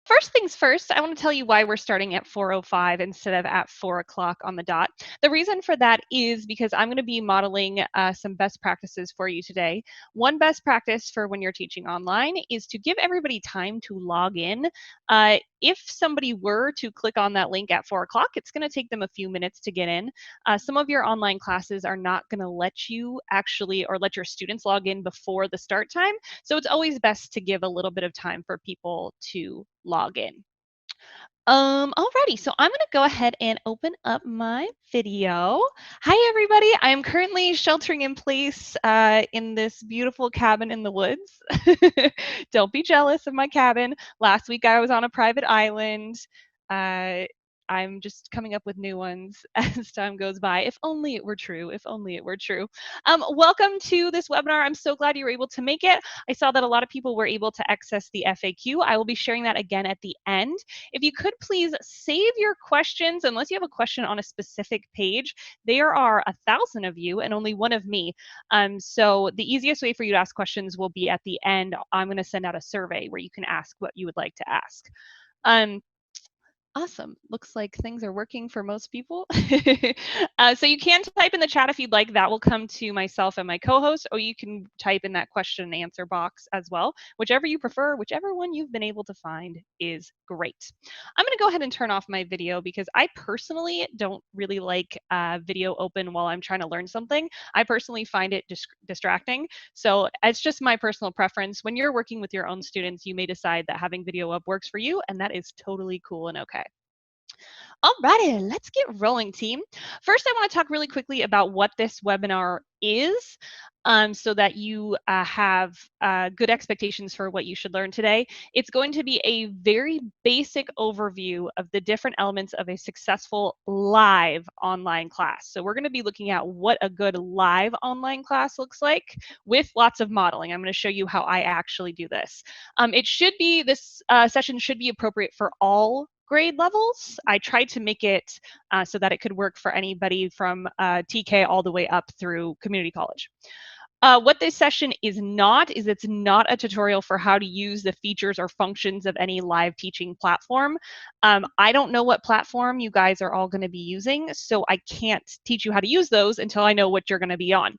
First things first, I want to tell you why we're starting at 4:05 instead of at 4 o'clock on the dot. The reason for that is because I'm going to be modeling some best practices for you today. One best practice for when you're teaching online is to give everybody time to log in. If somebody were to click on that link at 4 o'clock, it's going to take them a few minutes to get in. Some of your online classes are not going to let you actually or let your students log in before the start time. So it's always best to give a little bit of time for people to log in. Alrighty, so I'm gonna go ahead and open up my video. Hi everybody, I am currently sheltering in place in this beautiful cabin in the woods. Don't be jealous of my cabin. Last week I was on a private island. Uh, I'm just coming up with new ones as time goes by. If only it were true, if only it were true. Welcome to this webinar. I'm so glad you were able to make it. I saw that a lot of people were able to access the FAQ. I will be sharing that again at the end. If you could please save your questions, unless you have a question on a specific page. There are 1,000 of you and only one of me. So the easiest way for you to ask questions will be at the end. I'm going to send out a survey where you can ask what you would like to ask. Awesome. Looks like things are working for most people. So you can type in the chat if you'd like. That will come to myself and my co-host, or you can type in that question and answer box as well. Whichever you prefer, whichever one you've been able to find is great. I'm going to go ahead and turn off my video because I personally don't really like video open while I'm trying to learn something. I personally find it distracting. So it's just my personal preference. When you're working with your own students, you may decide that having video up works for you, and that is totally cool and okay. Alrighty, let's get rolling, team. First, I want to talk really quickly about what this webinar is, so that you have good expectations for what you should learn today. It's going to be a very basic overview of the different elements of a successful live online class. So we're going to be looking at what a good live online class looks like with lots of modeling. I'm going to show you how I actually do this. This session should be appropriate for all grade levels. I tried to make it so that it could work for anybody from TK all the way up through community college. What this session is not is it's not a tutorial for how to use the features or functions of any live teaching platform. I don't know what platform you guys are all going to be using, so I can't teach you how to use those until I know what you're going to be on.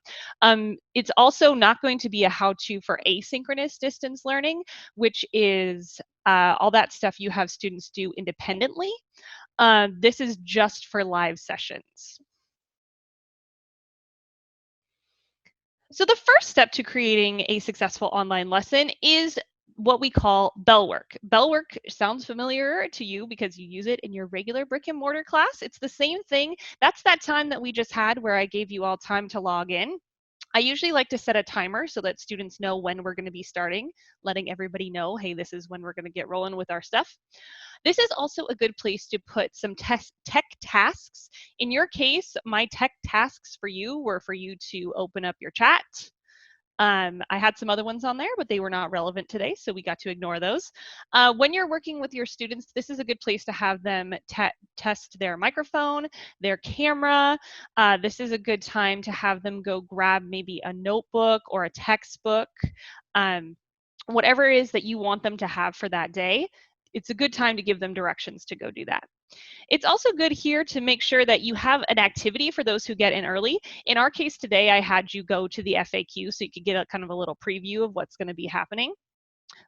It's also not going to be a how-to for asynchronous distance learning, which is all that stuff you have students do independently. This is just for live sessions. So the first step to creating a successful online lesson is what we call bell work. Bell work sounds familiar to you because you use it in your regular brick and mortar class. It's the same thing. That's that time that we just had where I gave you all time to log in. I usually like to set a timer so that students know when we're going to be starting, letting everybody know, hey, this is when we're going to get rolling with our stuff. This is also a good place to put some tech tasks. In your case, my tech tasks for you were for you to open up your chat. I had some other ones on there, but they were not relevant today, so we got to ignore those. When you're working with your students, this is a good place to have them test their microphone, their camera. This is a good time to have them go grab maybe a notebook or a textbook. Whatever it is that you want them to have for that day, it's a good time to give them directions to go do that. It's also good here to make sure that you have an activity for those who get in early. In our case today, I had you go to the FAQ so you could get a kind of a little preview of what's going to be happening.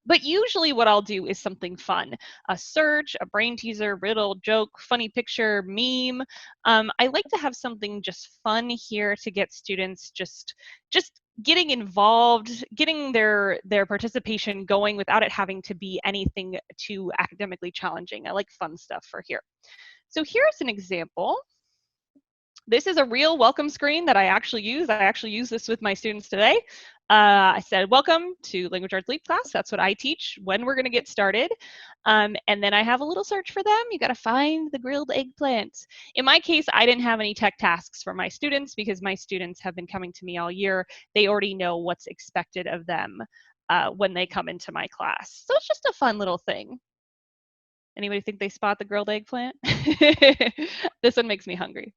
But usually what I'll do is something fun, a search, a brain teaser, riddle, joke, funny picture, meme. I like to have something just fun here to get students just getting involved, getting their participation going without it having to be anything too academically challenging. I like fun stuff for here. So here's an example. This is a real welcome screen that I actually use. I actually use this with my students today. I said, welcome to Language Arts Leap class. That's what I teach when we're going to get started. And then I have a little search for them. You got to find the grilled eggplant. In my case, I didn't have any tech tasks for my students because my students have been coming to me all year. They already know what's expected of them when they come into my class. So it's just a fun little thing. Anybody think they spot the grilled eggplant? This one makes me hungry.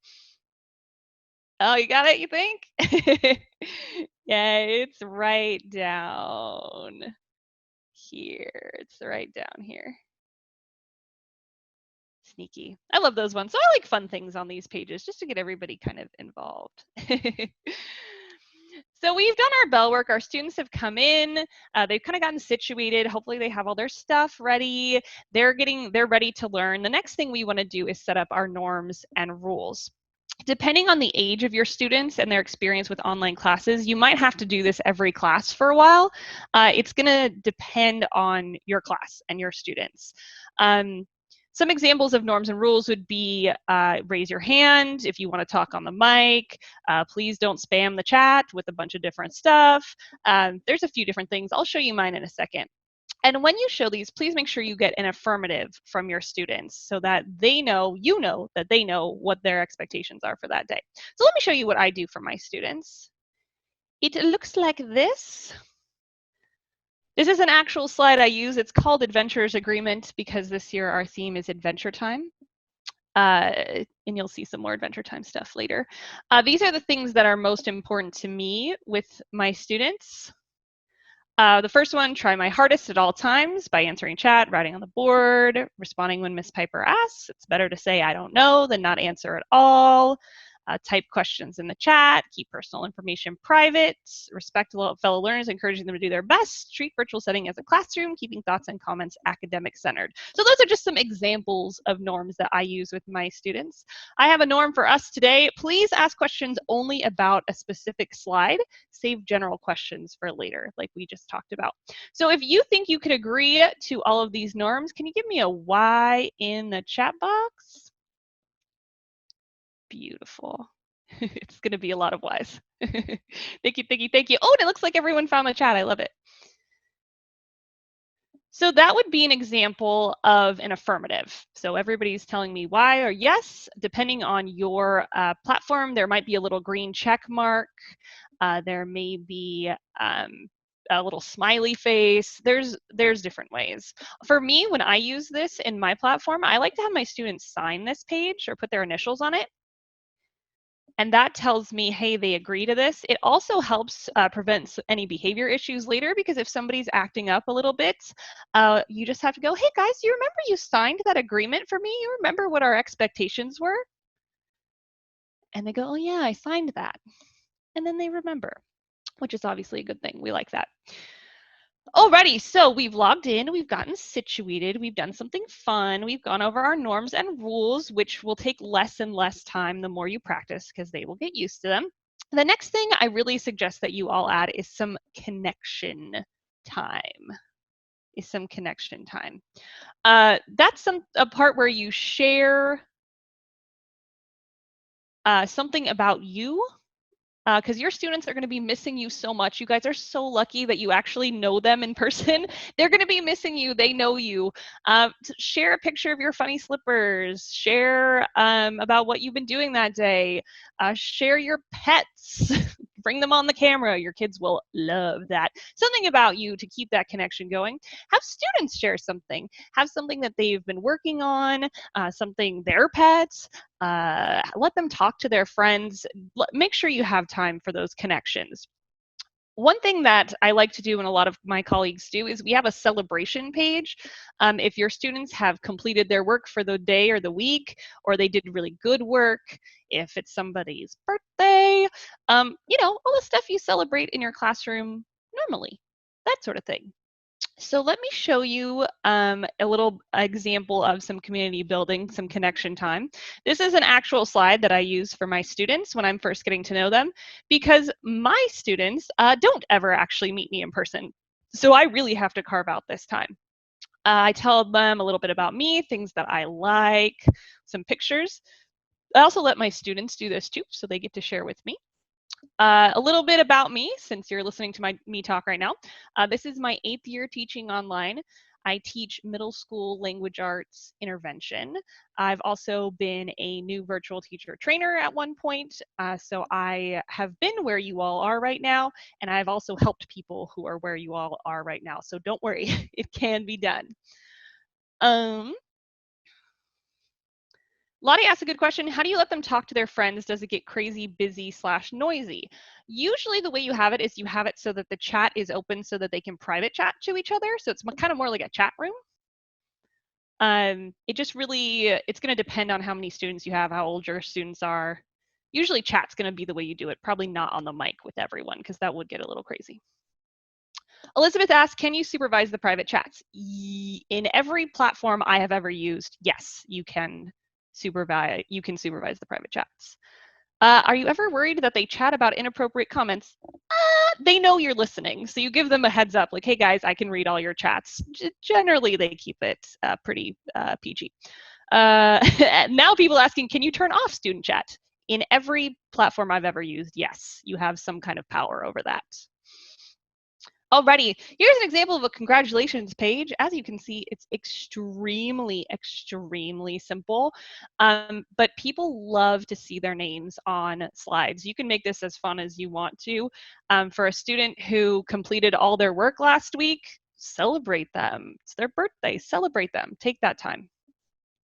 Oh, you got it, you think? Yeah, it's right down here. It's right down here. Sneaky. I love those ones. So I like fun things on these pages just to get everybody kind of involved. So we've done our bell work. Our students have come in. They've kind of gotten situated. Hopefully they have all their stuff ready. They're ready to learn. The next thing we want to do is set up our norms and rules. Depending on the age of your students and their experience with online classes, you might have to do this every class for a while. It's going to depend on your class and your students. Some examples of norms and rules would be raise your hand if you want to talk on the mic. Please don't spam the chat with a bunch of different stuff. There's a few different things. I'll show you mine in a second. And when you show these, please make sure you get an affirmative from your students so that they know, you know, that they know what their expectations are for that day. So let me show you what I do for my students. It looks like this. This is an actual slide I use. It's called Adventurers Agreement because this year our theme is Adventure Time. And you'll see some more Adventure Time stuff later. These are the things that are most important to me with my students. The first one, try my hardest at all times by answering chat, writing on the board, responding when Miss Piper asks. It's better to say I don't know than not answer at all. Type questions in the chat, keep personal information private, respect fellow learners, encouraging them to do their best, treat virtual setting as a classroom, keeping thoughts and comments academic centered. So those are just some examples of norms that I use with my students. I have a norm for us today. Please ask questions only about a specific slide. Save general questions for later, like we just talked about. So if you think you could agree to all of these norms, can you give me a Y in the chat box? Beautiful. It's going to be a lot of Ys. Thank you, thank you, thank you. Oh, and it looks like everyone found the chat. I love it. So that would be an example of an affirmative. So everybody's telling me Y or yes. Depending on your platform, there might be a little green check mark. There may be a little smiley face. There's different ways. For me, when I use this in my platform, I like to have my students sign this page or put their initials on it. And that tells me, hey, they agree to this. It also helps prevent any behavior issues later, because if somebody's acting up a little bit, you just have to go, hey guys, do you remember you signed that agreement for me? You remember what our expectations were? And they go, oh yeah, I signed that. And then they remember, which is obviously a good thing. We like that. Alrighty, so we've logged in, we've gotten situated, we've done something fun, we've gone over our norms and rules, which will take less and less time the more you practice because they will get used to them. The next thing I really suggest that you all add is some connection time. That's a part where you share something about you, because your students are going to be missing you so much. You guys are so lucky that you actually know them in person. They're going to be missing you. They know you. Share a picture of your funny slippers. Share about what you've been doing that day. Share your pets. Bring them on the camera. Your kids will love that. Something about you to keep that connection going. Have students share something. Have something that they've been working on, something their pets. Let them talk to their friends. Make sure you have time for those connections. One thing that I like to do and a lot of my colleagues do is we have a celebration page. If your students have completed their work for the day or the week, or they did really good work, if it's somebody's birthday, you know, all the stuff you celebrate in your classroom normally, that sort of thing. So let me show you a little example of some community building, some connection time. This is an actual slide that I use for my students when I'm first getting to know them, because my students don't ever actually meet me in person. So I really have to carve out this time. I tell them a little bit about me, things that I like, some pictures. I also let my students do this too, so they get to share with me. A little bit about me, since you're listening to me talk right now. This is my 8th year teaching online. I teach middle school language arts intervention. I've also been a new virtual teacher trainer at one point. So I have been where you all are right now, and I've also helped people who are where you all are right now. So don't worry, it can be done. Lottie asked a good question. How do you let them talk to their friends? Does it get crazy, busy / noisy? Usually the way you have it is you have it so that the chat is open so that they can private chat to each other. So it's kind of more like a chat room. It just really, it's going to depend on how many students you have, how old your students are. Usually chat's going to be the way you do it, probably not on the mic with everyone, because that would get a little crazy. Elizabeth asked, can you supervise the private chats? In every platform I have ever used, yes, you can supervise the private chats. Are you ever worried that they chat about inappropriate comments? They know you're listening, so you give them a heads up, like, hey guys, I can read all your chats. Generally, they keep it pretty PG. Now people asking, can you turn off student chat? In every platform I've ever used, yes, you have some kind of power over that. Alrighty, here's an example of a congratulations page. As you can see, it's extremely, extremely simple, but people love to see their names on slides. You can make this as fun as you want to. For a student who completed all their work last week, celebrate them. It's their birthday, celebrate them, take that time.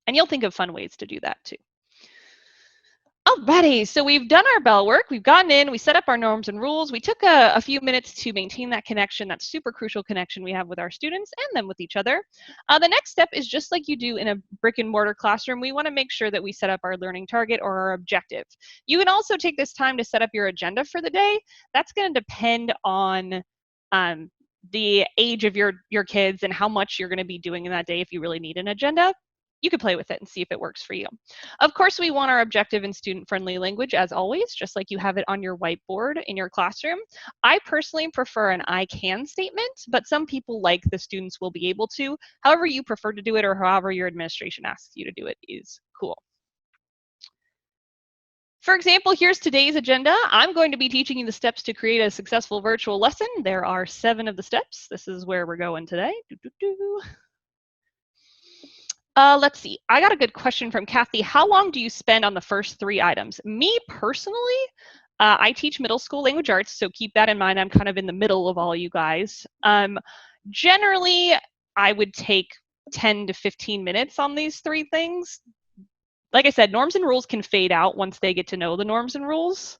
And you'll think of fun ways to do that too. Alrighty, so we've done our bell work, we've gotten in, we set up our norms and rules, we took a few minutes to maintain that connection, that super crucial connection we have with our students and then with each other. The next step is just like you do in a brick and mortar classroom, we want to make sure that we set up our learning target or our objective. You can also take this time to set up your agenda for the day. That's going to depend on the age of your kids and how much you're going to be doing in that day if you really need an agenda. You could play with it and see if it works for you. Of course, we want our objective in student-friendly language, as always, just like you have it on your whiteboard in your classroom. I personally prefer an I can statement, but some people like the students will be able to. However you prefer to do it or however your administration asks you to do it is cool. For example, here's today's agenda. I'm going to be teaching you the steps to create a successful virtual lesson. There are 7 of the steps. This is where we're going today. Let's see. I got a good question from Kathy. How long do you spend on the first 3 items? Me personally, I teach middle school language arts, so keep that in mind. I'm kind of in the middle of all you guys. Generally, I would take 10 to 15 minutes on these 3 things. Like I said, norms and rules can fade out once they get to know the norms and rules.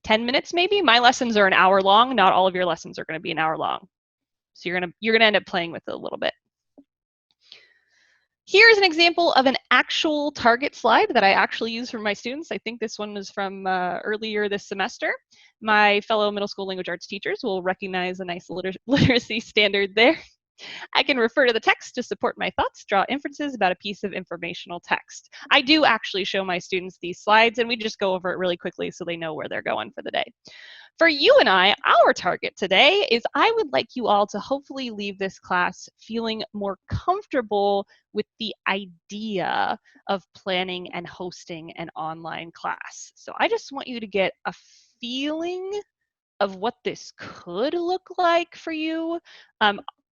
10 minutes maybe. My lessons are an hour long. Not all of your lessons are going to be an hour long. So you're gonna end up playing with it a little bit. Here's an example of an actual target slide that I actually use for my students. I think this one is from earlier this semester. My fellow middle school language arts teachers will recognize a nice literacy standard there. I can refer to the text to support my thoughts, draw inferences about a piece of informational text. I do actually show my students these slides, and we just go over it really quickly so they know where they're going for the day. For you and I, our target today is I would like you all to hopefully leave this class feeling more comfortable with the idea of planning and hosting an online class. So I just want you to get a feeling of what this could look like for you.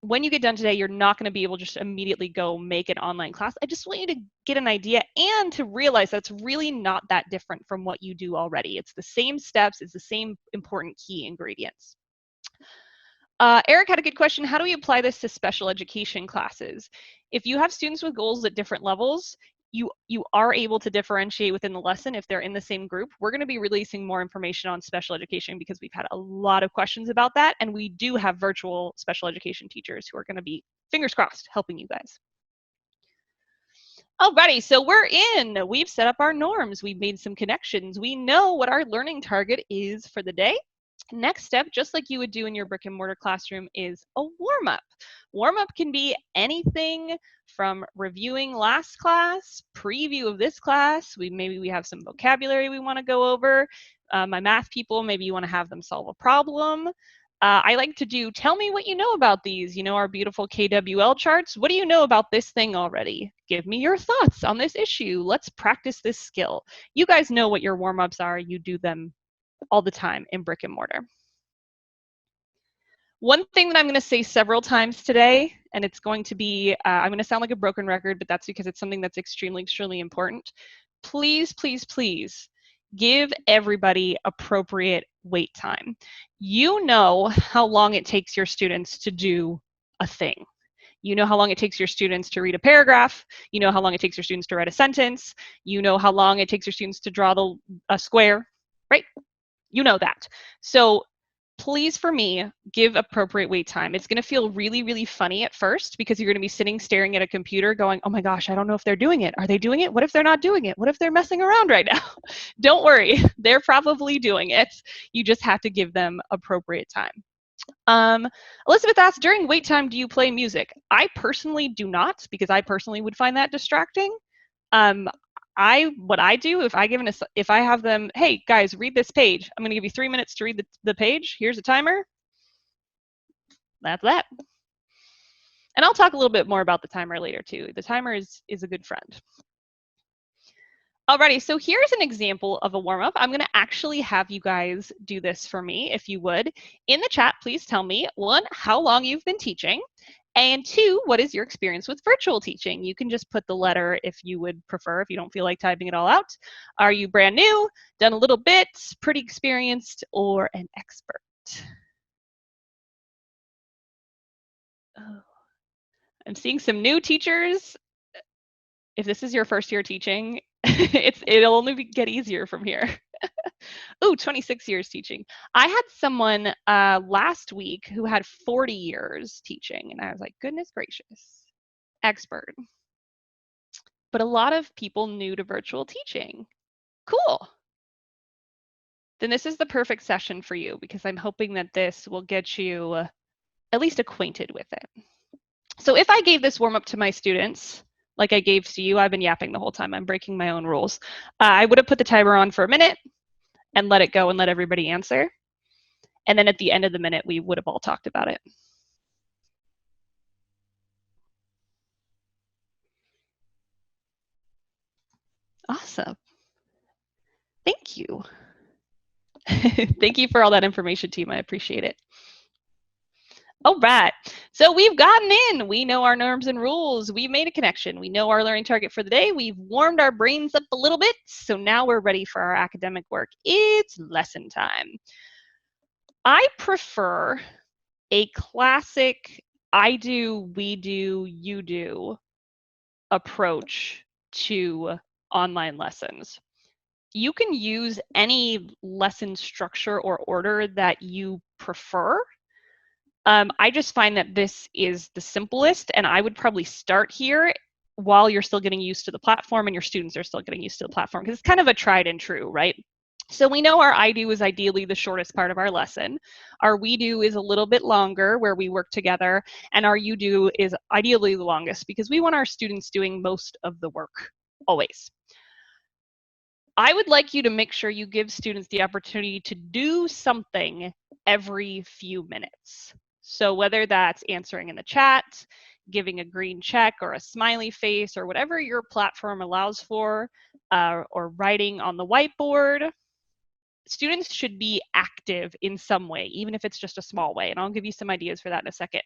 When you get done today, you're not going to be able to just immediately go make an online class. I just want you to get an idea and to realize that's really not that different from what you do already. It's the same steps, it's the same important key ingredients. Eric had a good question. How do we apply this to special education classes? If you have students with goals at different levels, you are able to differentiate within the lesson if they're in the same group. We're going to be releasing more information on special education because we've had a lot of questions about that, and we do have virtual special education teachers who are going to be, fingers crossed, helping you guys. Alrighty, so we're in. We've set up our norms. We've made some connections. We know what our learning target is for the day. Next step, just like you would do in your brick and mortar classroom, is a warm-up. Warm-up can be anything from reviewing last class, preview of this class. Maybe we have some vocabulary we want to go over. My math people, maybe you want to have them solve a problem. I like to do, tell me what you know about these, you know, our beautiful KWL charts. What do you know about this thing already? Give me your thoughts on this issue. Let's practice this skill. You guys know what your warm-ups are. You do them all the time in brick and mortar. One thing that I'm going to say several times today, and it's going to be, I'm going to sound like a broken record, but that's because it's something that's extremely, extremely important. Please, please, please give everybody appropriate wait time. You know how long it takes your students to do a thing. You know how long it takes your students to read a paragraph. You know how long it takes your students to write a sentence. You know how long it takes your students to draw a square, right? You know that. So please, for me, give appropriate wait time. It's going to feel really, really funny at first because you're going to be sitting staring at a computer going, oh my gosh, I don't know if they're doing it. Are they doing it? What if they're not doing it? What if they're messing around right now? Don't worry, they're probably doing it. You just have to give them appropriate time. Elizabeth asked, during wait time, do you play music? I personally do not, because I personally would find that distracting. What I do, if I have them, hey guys, read this page. I'm going to give you 3 minutes to read the page. Here's a timer. That's that. And I'll talk a little bit more about the timer later too. The timer is a good friend. Alrighty, so here's an example of a warm-up. I'm going to actually have you guys do this for me, if you would. In the chat, please tell me, 1, how long you've been teaching, and 2, what is your experience with virtual teaching? You can just put the letter if you would prefer, if you don't feel like typing it all out. Are you brand new, done a little bit, pretty experienced, or an expert? Oh. I'm seeing some new teachers. If this is your first year teaching, it'll only get easier from here. Ooh, 26 years teaching. I had someone last week who had 40 years teaching, and I was like, goodness gracious, expert. But a lot of people new to virtual teaching. Cool. Then this is the perfect session for you, because I'm hoping that this will get you at least acquainted with it. So if I gave this warm up to my students, like I gave to you, I've been yapping the whole time, I'm breaking my own rules. I would have put the timer on for a minute and let it go and let everybody answer. And then at the end of the minute, we would have all talked about it. Awesome. Thank you. Thank you for all that information, team. I appreciate it. All right, so we've gotten in. We know our norms and rules. We've made a connection. We know our learning target for the day. We've warmed our brains up a little bit. So now we're ready for our academic work. It's lesson time. I prefer a classic I do, we do, you do approach to online lessons. You can use any lesson structure or order that you prefer. I just find that this is the simplest, and I would probably start here while you're still getting used to the platform and your students are still getting used to the platform, because it's kind of a tried and true, right? So we know our I do is ideally the shortest part of our lesson. Our we do is a little bit longer, where we work together, and our you do is ideally the longest, because we want our students doing most of the work, always. I would like you to make sure you give students the opportunity to do something every few minutes. So whether that's answering in the chat, giving a green check or a smiley face, or whatever your platform allows for, or writing on the whiteboard, students should be active in some way, even if it's just a small way. And I'll give you some ideas for that in a second.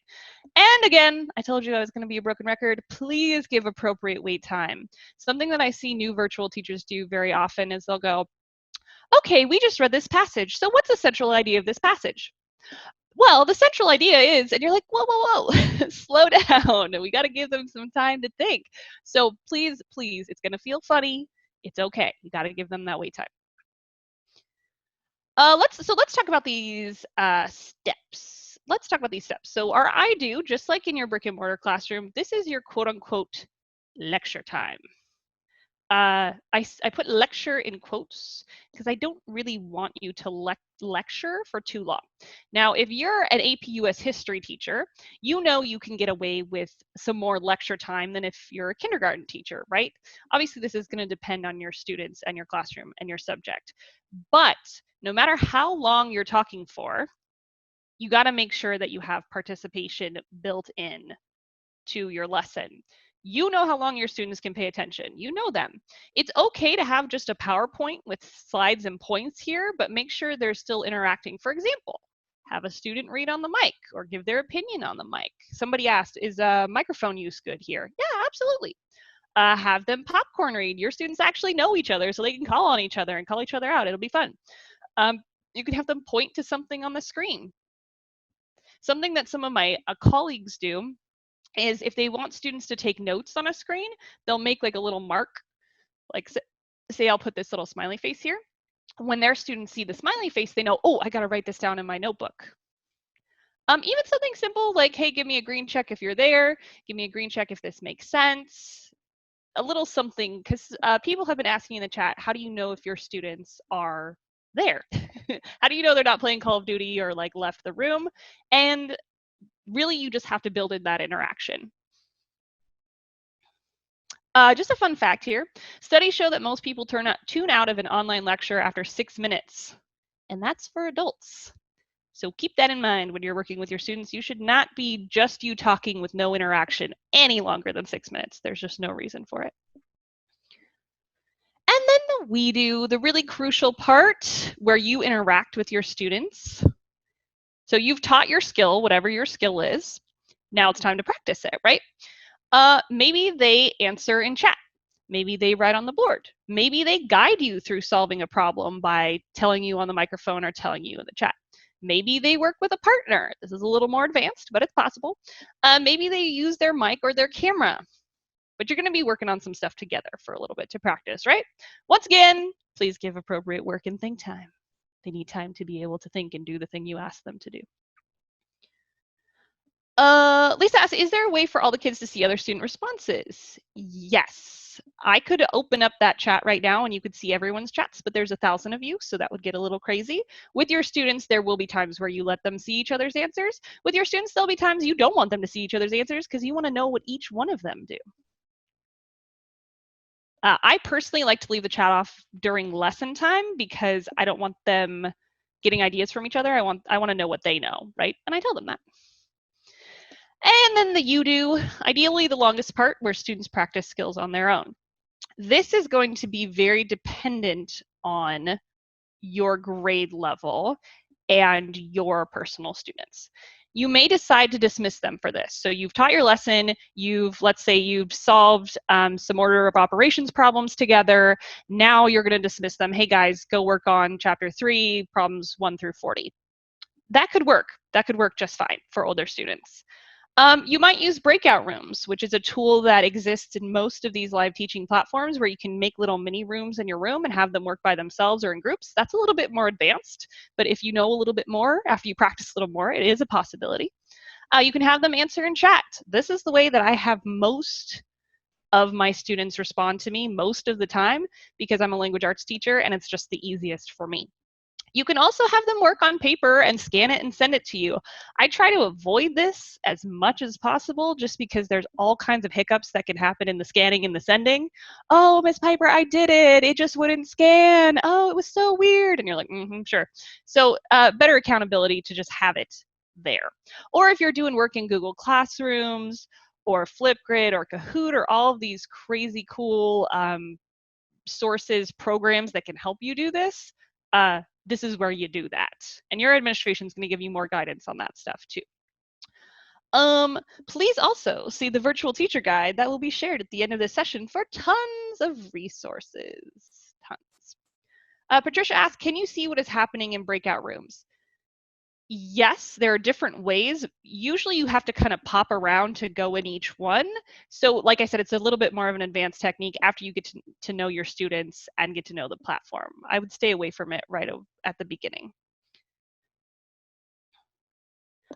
And again, I told you I was going to be a broken record. Please give appropriate wait time. Something that I see new virtual teachers do very often is they'll go, okay, we just read this passage. So what's the central idea of this passage? Well, the central idea is, and you're like, whoa, whoa, whoa, slow down. We got to give them some time to think. So please, please, it's going to feel funny. It's okay. You got to give them that wait time. Let's talk about these steps. Let's talk about these steps. So our I do, just like in your brick and mortar classroom, this is your quote unquote lecture time. I put lecture in quotes because I don't really want you to lecture for too long. Now, if you're an AP US history teacher, you know you can get away with some more lecture time than if you're a kindergarten teacher, right? Obviously, this is going to depend on your students and your classroom and your subject. But no matter how long you're talking for, you got to make sure that you have participation built in to your lesson. You know how long your students can pay attention. You know them. It's okay to have just a PowerPoint with slides and points here, but make sure they're still interacting. For example, have a student read on the mic or give their opinion on the mic. Somebody asked, is microphone use good here? Yeah, absolutely. Have them popcorn read. Your students actually know each other, so they can call on each other and call each other out. It'll be fun. You can have them point to something on the screen. Something that some of my colleagues do is if they want students to take notes on a screen, they'll make like a little mark, like say I'll put this little smiley face here. When their students see the smiley face, they know, oh, I got to write this down in my notebook. Even something simple like, hey, give me a green check if you're there. Give me a green check if this makes sense. A little something, because people have been asking in the chat, how do you know if your students are there? How do you know they're not playing Call of Duty or like left the room? And really, you just have to build in that interaction. Just a fun fact here. Studies show that most people tune out of an online lecture after 6 minutes, and that's for adults. So keep that in mind when you're working with your students. You should not be just you talking with no interaction any longer than 6 minutes. There's just no reason for it. And then the we do, the really crucial part where you interact with your students. So you've taught your skill, whatever your skill is. Now it's time to practice it, right? Maybe they answer in chat. Maybe they write on the board. Maybe they guide you through solving a problem by telling you on the microphone or telling you in the chat. Maybe they work with a partner. This is a little more advanced, but it's possible. Maybe they use their mic or their camera. But you're going to be working on some stuff together for a little bit to practice, right? Once again, please give appropriate work and think time. They need time to be able to think and do the thing you ask them to do. Lisa asks, is there a way for all the kids to see other student responses? Yes. I could open up that chat right now and you could see everyone's chats, but there's 1,000 of you, so that would get a little crazy. With your students, there will be times where you let them see each other's answers. With your students, there'll be times you don't want them to see each other's answers because you want to know what each one of them do. I personally like to leave the chat off during lesson time because I don't want them getting ideas from each other. I want to know what they know, right? And I tell them that. And then the you do, ideally the longest part where students practice skills on their own. This is going to be very dependent on your grade level and your personal students. You may decide to dismiss them for this. So you've taught your lesson, let's say you've solved some order of operations problems together. Now you're going to dismiss them. Hey guys, go work on chapter 3, problems 1 through 40. That could work. That could work just fine for older students. You might use breakout rooms, which is a tool that exists in most of these live teaching platforms where you can make little mini rooms in your room and have them work by themselves or in groups. That's a little bit more advanced, but if you know a little bit more, after you practice a little more, it is a possibility. You can have them answer in chat. This is the way that I have most of my students respond to me most of the time because I'm a language arts teacher and it's just the easiest for me. You can also have them work on paper and scan it and send it to you. I try to avoid this as much as possible just because there's all kinds of hiccups that can happen in the scanning and the sending. Oh, Miss Piper, I did it. It just wouldn't scan. Oh, it was so weird. And you're like, sure. So better accountability to just have it there. Or if you're doing work in Google Classrooms or Flipgrid or Kahoot or all of these crazy cool sources, programs that can help you do this, this is where you do that. And your administration is going to give you more guidance on that stuff too. Please also see the virtual teacher guide that will be shared at the end of this session for tons of resources. Tons. Patricia asks, can you see what is happening in breakout rooms? Yes, there are different ways. Usually you have to kind of pop around to go in each one. So like I said, it's a little bit more of an advanced technique after you get to know your students and get to know the platform. I would stay away from it right at the beginning.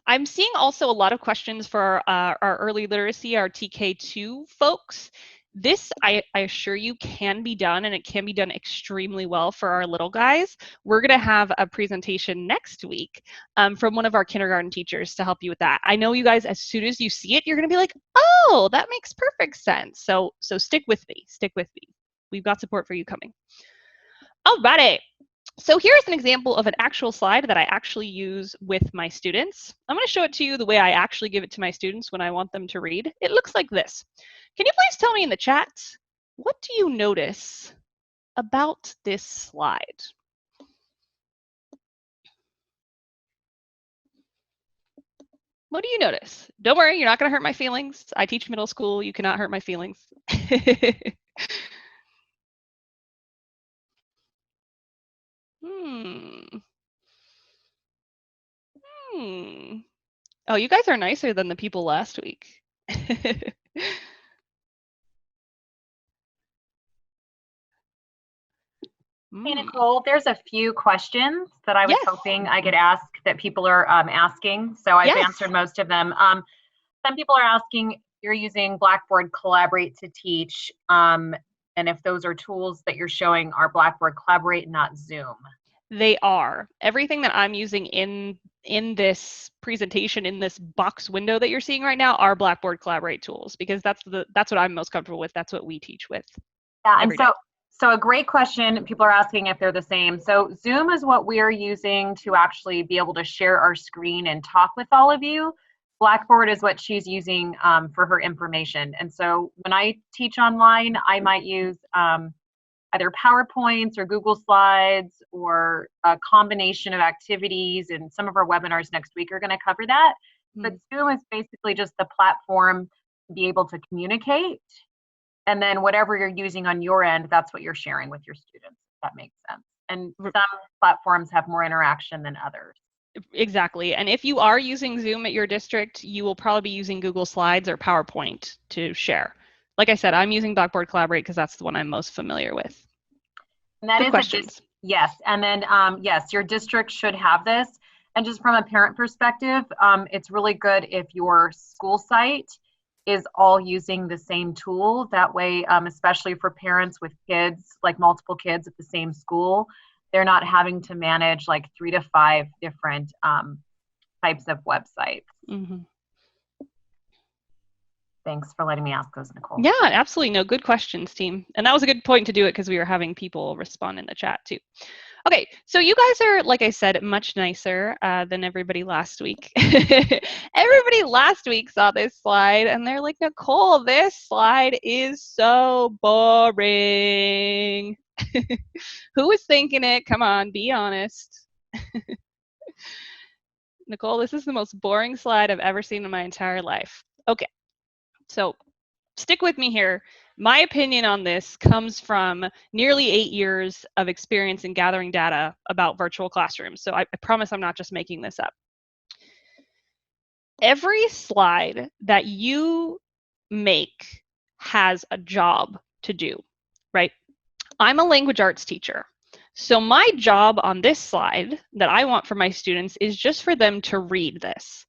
I'm seeing also a lot of questions for our early literacy, our TK2 folks. This, I assure you, can be done, and it can be done extremely well for our little guys. We're going to have a presentation next week from one of our kindergarten teachers to help you with that. I know you guys, as soon as you see it, you're going to be like, oh, that makes perfect sense. So stick with me. Stick with me. We've got support for you coming. Alrighty. So here's an example of an actual slide that I actually use with my students. I'm going to show it to you the way I actually give it to my students when I want them to read. It looks like this. Can you please tell me in the chat, what do you notice about this slide? What do you notice? Don't worry, you're not going to hurt my feelings. I teach middle school. You cannot hurt my feelings. Oh, you guys are nicer than the people last week. Hey, Nicole, there's a few questions that I was Yes. hoping I could ask that people are asking. So I've answered Yes. most of them. Some people are asking, you're using Blackboard Collaborate to teach, and if those are tools that you're showing are Blackboard Collaborate, not Zoom. They are. Everything that I'm using in this presentation, in this box window that you're seeing right now, are Blackboard Collaborate tools, because that's what I'm most comfortable with. That's what we teach with Yeah, and every day. so a great question. People are asking if they're the same. So Zoom is what we're using to actually be able to share our screen and talk with all of you. Blackboard is what she's using for her information. And so when I teach online, I might use either PowerPoints or Google Slides or a combination of activities. And some of our webinars next week are going to cover that. But Zoom is basically just the platform to be able to communicate. And then whatever you're using on your end, that's what you're sharing with your students. If that makes sense. And some platforms have more interaction than others. Exactly. And if you are using Zoom at your district, you will probably be using Google Slides or PowerPoint to share. Like I said, I'm using Blackboard Collaborate because that's the one I'm most familiar with. And that Good is questions. yes. And then yes, your district should have this. And just from a parent perspective, it's really good if your school site is all using the same tool. That way, especially for parents with kids, like multiple kids at the same school, they're not having to manage like 3 to 5 different types of websites. Mm-hmm. Thanks for letting me ask those, Nicole. Yeah, absolutely. No, good questions, team. And that was a good point to do it because we were having people respond in the chat too. Okay, so you guys are, like I said, much nicer than everybody last week. Everybody last week saw this slide and they're like, Nicole, this slide is so boring. Who was thinking it? Come on, be honest. Nicole, this is the most boring slide I've ever seen in my entire life. Okay, so stick with me here. My opinion on this comes from nearly 8 years of experience in gathering data about virtual classrooms. So I promise I'm not just making this up. Every slide that you make has a job to do, right? I'm a language arts teacher. So my job on this slide that I want for my students is just for them to read this.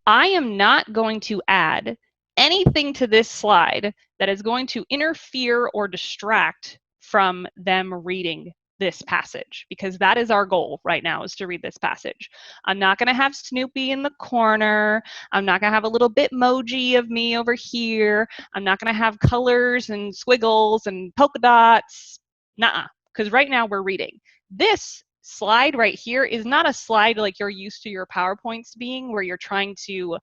I am not going to add anything to this slide that is going to interfere or distract from them reading this passage, because that is our goal right now, is to read this passage. I'm not going to have Snoopy in the corner. I'm not going to have a little bitmoji of me over here. I'm not going to have colors and squiggles and polka dots. Nuh-uh, because right now we're reading. This slide right here is not a slide like you're used to your PowerPoints being, where you're trying to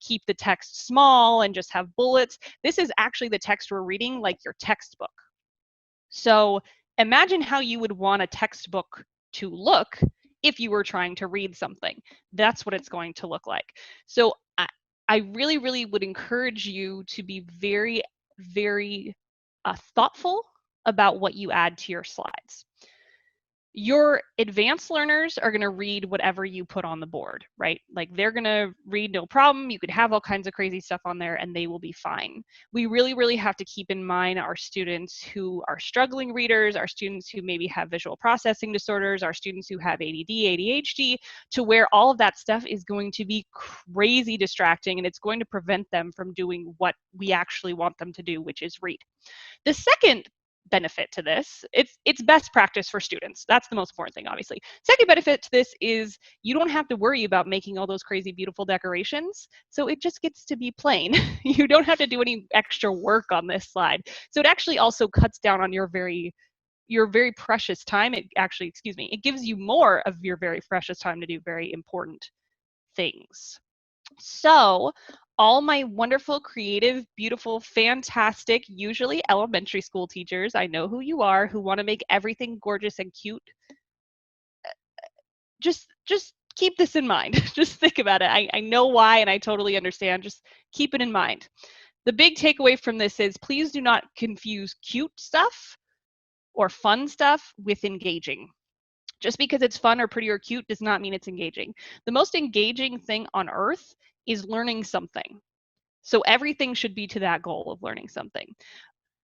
keep the text small and just have bullets. This is actually the text we're reading, like your textbook. So imagine how you would want a textbook to look if you were trying to read something. That's what it's going to look like. So I really, really would encourage you to be very, very thoughtful about what you add to your slides. Your advanced learners are going to read whatever you put on the board, right? Like they're going to read no problem. You could have all kinds of crazy stuff on there and they will be fine. We really, really have to keep in mind our students who are struggling readers, our students who maybe have visual processing disorders, our students who have ADD, ADHD, to where all of that stuff is going to be crazy distracting and it's going to prevent them from doing what we actually want them to do, which is read. The second benefit to this, it's best practice for students. That's the most important thing, obviously. Second benefit to this is you don't have to worry about making all those crazy beautiful decorations, so it just gets to be plain. You don't have to do any extra work on this slide. So it actually also cuts down on your very precious time. It actually, excuse me, it gives you more of your very precious time to do very important things. So all my wonderful, creative, beautiful, fantastic, usually elementary school teachers, I know who you are, who want to make everything gorgeous and cute. Just keep this in mind. Just think about it. I know why and I totally understand. Just keep it in mind. The big takeaway from this is please do not confuse cute stuff or fun stuff with engaging. Just because it's fun or pretty or cute does not mean it's engaging. The most engaging thing on earth is learning something. So everything should be to that goal of learning something.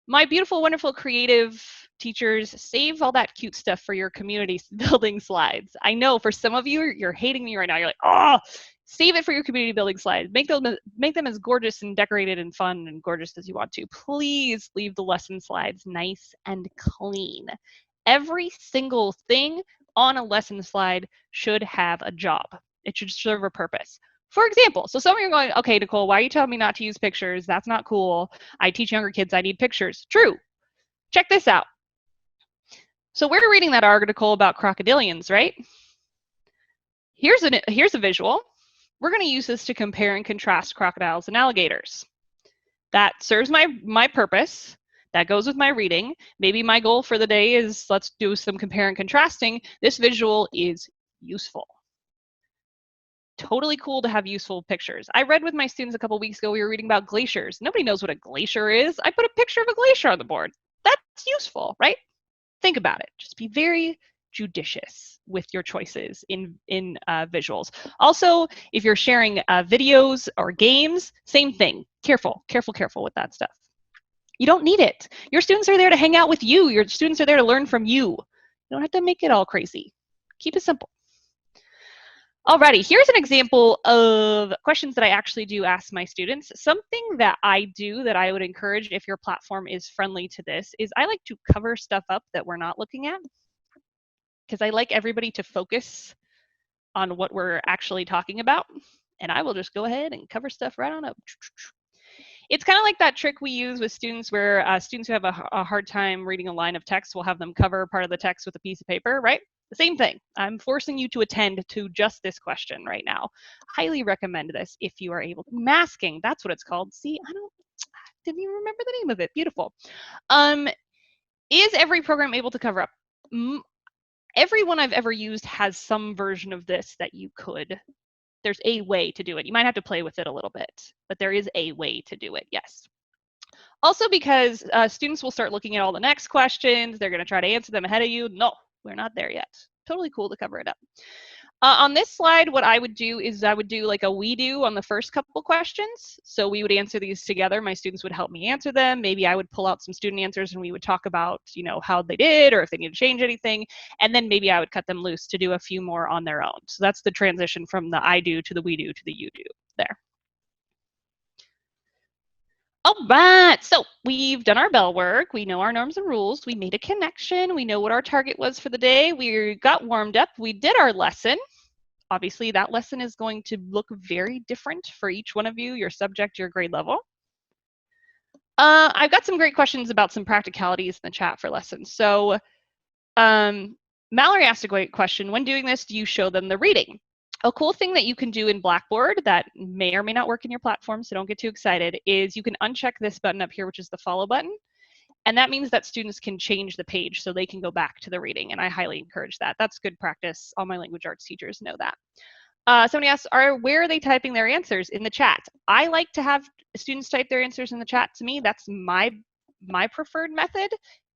My beautiful, wonderful, creative teachers, save all that cute stuff for your community building slides. I know for some of you, you're hating me right now. You're like, oh, save it for your community building slides. Make them as gorgeous and decorated and fun and gorgeous as you want to. Please leave the lesson slides nice and clean. Every single thing on a lesson slide should have a job. It should serve a purpose. For example, so some of you are going, okay, Nicole, why are you telling me not to use pictures? That's not cool. I teach younger kids, I need pictures. True. Check this out. So we're reading that article about crocodilians, right? Here's a visual. We're going to use this to compare and contrast crocodiles and alligators. That serves my purpose. That goes with my reading. Maybe my goal for the day is let's do some compare and contrasting. This visual is useful. Totally cool to have useful pictures. I read with my students a couple weeks ago, we were reading about glaciers. Nobody knows what a glacier is. I put a picture of a glacier on the board. That's useful, right? Think about it. Just be very judicious with your choices in visuals. Also, if you're sharing videos or games, same thing. Careful with that stuff. You don't need it. Your students are there to hang out with you. Your students are there to learn from you. You don't have to make it all crazy. Keep it simple. Alrighty, here's an example of questions that I actually do ask my students. Something that I do that I would encourage if your platform is friendly to this is I like to cover stuff up that we're not looking at, because I like everybody to focus on what we're actually talking about. And I will just go ahead and cover stuff right on up. It's kind of like that trick we use with students where students who have a hard time reading a line of text, we'll have them cover part of the text with a piece of paper, right? The same thing. I'm forcing you to attend to just this question right now. Highly recommend this if you are able to. Masking, that's what it's called. See, I didn't even remember the name of it. Beautiful. Is every program able to cover up? Everyone I've ever used has some version of this that you could. There's a way to do it. You might have to play with it a little bit, but there is a way to do it, yes. Also because students will start looking at all the next questions. They're going to try to answer them ahead of you. No, we're not there yet. Totally cool to cover it up. On this slide, what I would do is I would do like a we do on the first couple questions. So we would answer these together. My students would help me answer them. Maybe I would pull out some student answers and we would talk about, you know, how they did or if they need to change anything. And then maybe I would cut them loose to do a few more on their own. So that's the transition from the I do to the we do to the you do there. All right, so we've done our bell work. We know our norms and rules. We made a connection. We know what our target was for the day. We got warmed up. We did our lesson. Obviously, that lesson is going to look very different for each one of you, your subject, your grade level. I've got some great questions about some practicalities in the chat for lessons. So Mallory asked a great question. When doing this, do you show them the reading? A cool thing that you can do in Blackboard that may or may not work in your platform, so don't get too excited, is you can uncheck this button up here, which is the follow button. And that means that students can change the page so they can go back to the reading. And I highly encourage that. That's good practice. All my language arts teachers know that. Somebody asked, where are they typing their answers? In the chat. I like to have students type their answers in the chat. To me, that's my preferred method,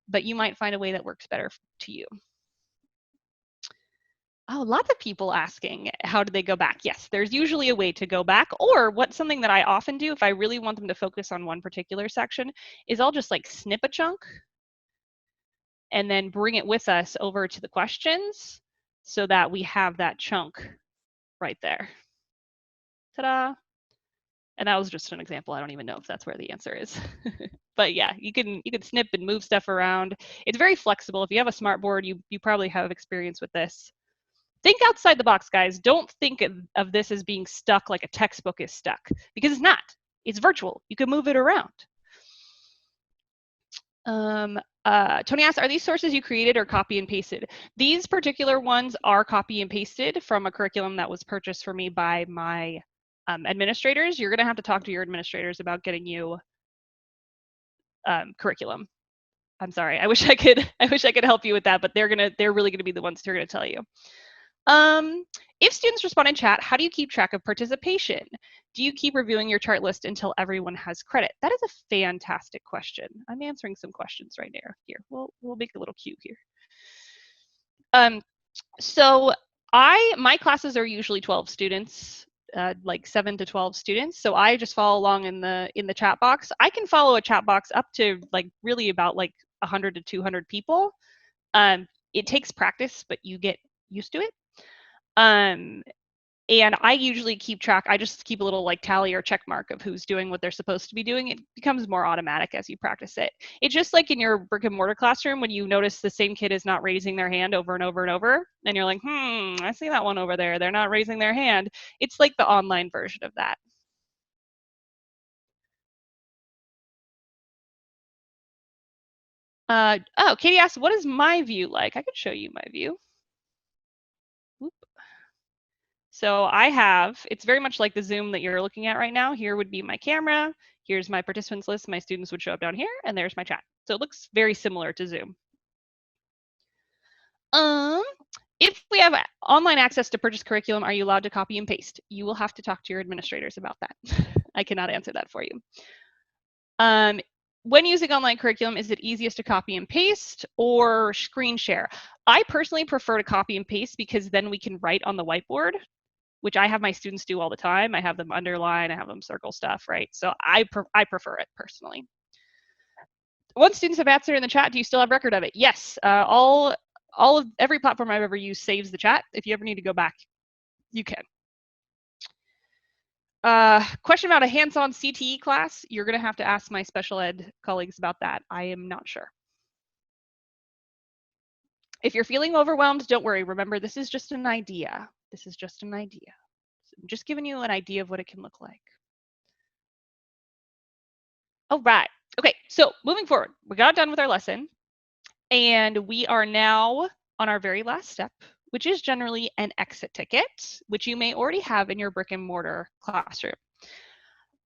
but you might find a way that works better to you. Oh, lots of people asking, how do they go back? Yes, there's usually a way to go back, or something that I often do if I really want them to focus on one particular section is I'll just like snip a chunk and then bring it with us over to the questions so that we have that chunk right there. Ta-da! And that was just an example. I don't even know if that's where the answer is. But yeah, you can snip and move stuff around. It's very flexible. If you have a smart board, you probably have experience with this. Think outside the box, guys. Don't think of this as being stuck like a textbook is stuck, because it's not. It's virtual. You can move it around. Tony asks, are these sources you created or copy and pasted? These particular ones are copy and pasted from a curriculum that was purchased for me by my administrators. You're going to have to talk to your administrators about getting you curriculum. I'm sorry. I wish I could help you with that, but they're really going to be the ones who are going to tell you. If students respond in chat, how do you keep track of participation? Do you keep reviewing your chart list until everyone has credit? That is a fantastic question. I'm answering some questions right now. Here, we'll make a little cue here. So my classes are usually 12 students. like 7 to 12 students. So I just follow along in the chat box. I can follow a chat box up to like really about like 100 to 200 people. It takes practice, but you get used to it. And I usually keep track. I just keep a little like tally or check mark of who's doing what they're supposed to be doing. It becomes more automatic as you practice it. It's just like in your brick and mortar classroom when you notice the same kid is not raising their hand over and over and over, and you're like, I see that one over there. They're not raising their hand. It's like the online version of that. Oh, Katie asked, what is my view like? I could show you my view. Whoop. So I have, it's very much like the Zoom that you're looking at right now. Here would be my camera. Here's my participants list. My students would show up down here, and there's my chat. So it looks very similar to Zoom. If we have online access to purchase curriculum, are you allowed to copy and paste? You will have to talk to your administrators about that. I cannot answer that for you. When using online curriculum, is it easiest to copy and paste or screen share? I personally prefer to copy and paste because then we can write on the whiteboard, which I have my students do all the time. I have them underline, I have them circle stuff, right? So I prefer it personally. Once students have answered in the chat, do you still have record of it? Yes, every platform I've ever used saves the chat. If you ever need to go back, you can. Question about a hands-on CTE class. You're gonna have to ask my special ed colleagues about that. I am not sure. If you're feeling overwhelmed, don't worry. Remember, this is just an idea. This is just an idea. So I'm just giving you an idea of what it can look like. All right. Okay, so moving forward, we got done with our lesson, and we are now on our very last step, which is generally an exit ticket, which you may already have in your brick and mortar classroom.